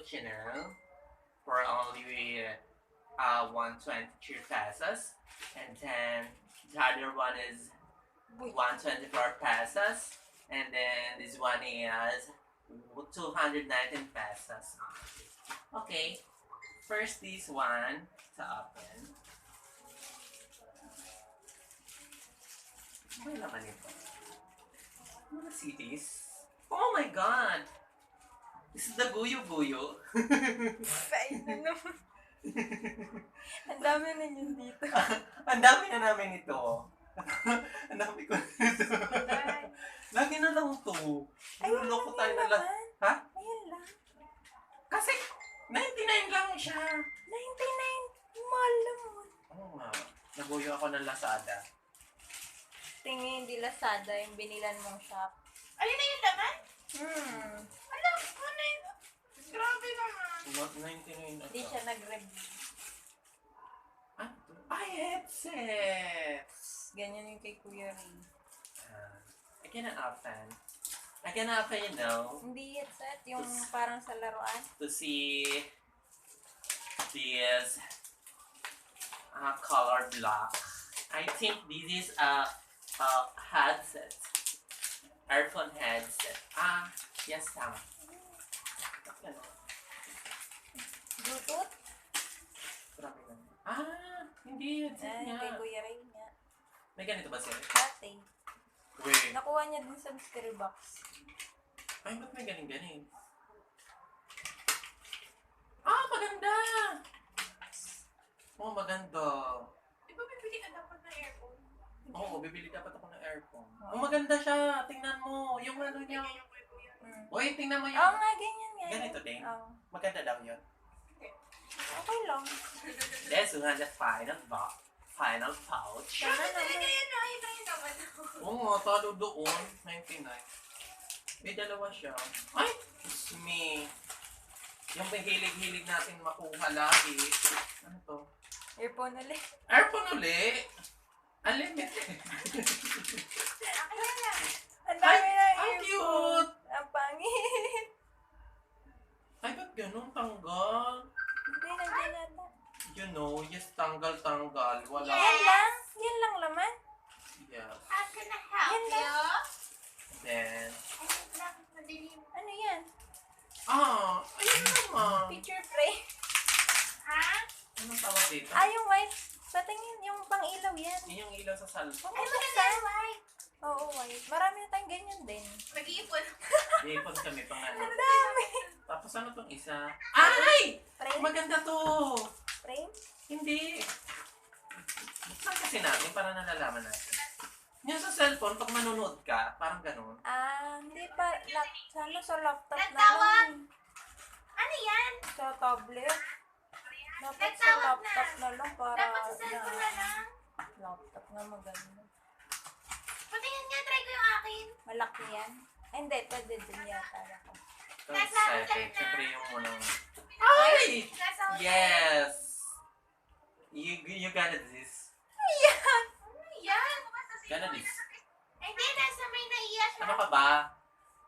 cappuccino for only 123 pesos. And then the other one is 124 pesos. And then this one is 219 pesos. Okay, first this one to open. May laman ito. What is this? Oh my god! This is the guyo-guyo. Ay, ano? Ang dami na yun dito. Ang dami na namin ito. Ang dami ko na ito. Lagi na lang ito. Niloloko tayo na lang. Ha? Ayun lang. Kasi 99 lang siya. 99. Mahal naman. Oo nga. Naguyo ako ng Lazada. Tingin, di Lazada yung binilan mong shop. Ayun na yung laman? Alam, ano yun? Grabe naman. Not 99 Hindi siya nag-review. Ay, headsets! Ganyan yung kay Kuya Ray. I cannot open. I cannot open, you know. Hindi headset, yung parang sa laruan. To see this color block. I think this is a headset. Earphone headset. Yes, tama. Bluetooth? Grabe naman. Hindi headset Kay niya. Kuya Ray nga. May ganito ba siya? Dati. Wait. Nakuha niya din sa mystery box. Ay, ba't may galing-galing? Maganda! Oh, maganda. Di ba bibili ka dapat ng aircon? Oo, bibili dapat ako ng aircon. Oh, maganda siya. Tingnan mo. Yung ano niya. Yung kuya. Uy, tingnan mo yun. Oo nga, ganyan nga. Ganito din. Oo. Maganda daw yun. Okay lang. This one, the final box. Final pouch. Sana Talaga naman. yan, nakita yung naman. Oo nga, talo doon. 99. May dalawa siya. Ay! It's me. Yung hilig-hilig natin makuha lagi. Ano to? Earphone ulit. Airphone uli. Unlimited. Ayan na. Ang dami na Ang cute! Ang pangit. Ay, ba't ganun? Tanggal. Hindi, nandiyan yata. You know, yes, tanggal-tanggal. Wala. Yan lang? Yan lang laman? Yes. I'm gonna help Yan lang. you. Then, Ay, lang, madilim. Ano yan? ayun naman. Picture frame. Ha? Anong tawag dito? Yung white. Patingin, yung pang-ilaw yan. Yun yung ilaw sa cellphone. Ay, maganda yung white. Oo, white. Marami na tayong ganyan din. Mag-iipon. Ipon kami pang ano. Ang dami. Tapos ano tong isa? Ay! Frame? Maganda to! Frame? Hindi. Buksan kasi natin para nalalaman natin. Yung sa cellphone, pag manonood ka, parang ganun. Hindi pa. Sana sa laptop na Nagtawag. lang. Ano yan? Sa tablet. Dapat sa Nagtawag laptop na lang para Dapat sa cellphone na lang. laptop na maganda. Patingin nga, try ko yung akin. Malaki yan. Ay, hindi. Pwede din yata. Tapos Nasa hotel second, na. syempre yung unang... Ay! Nasa hotel. Yes! You got this. Ano yan? Gana this. Hindi, nasa may naiya siya. Ano ka ba?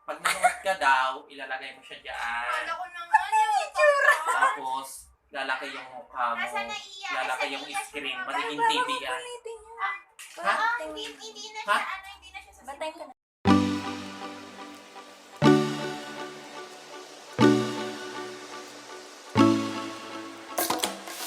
Pag nanood ka daw, ilalagay mo siya dyan. Kala ko naman yung itsura. Tapos, lalaki yung mukha mo. Nasa naiya. Lalaki Nasa yung naiya screen. siya. Magiging Ay, TV baka yan. makulitin yun. Ha? Hindi na Ha? siya, hindi na siya sa Batayin ka Cebu. na.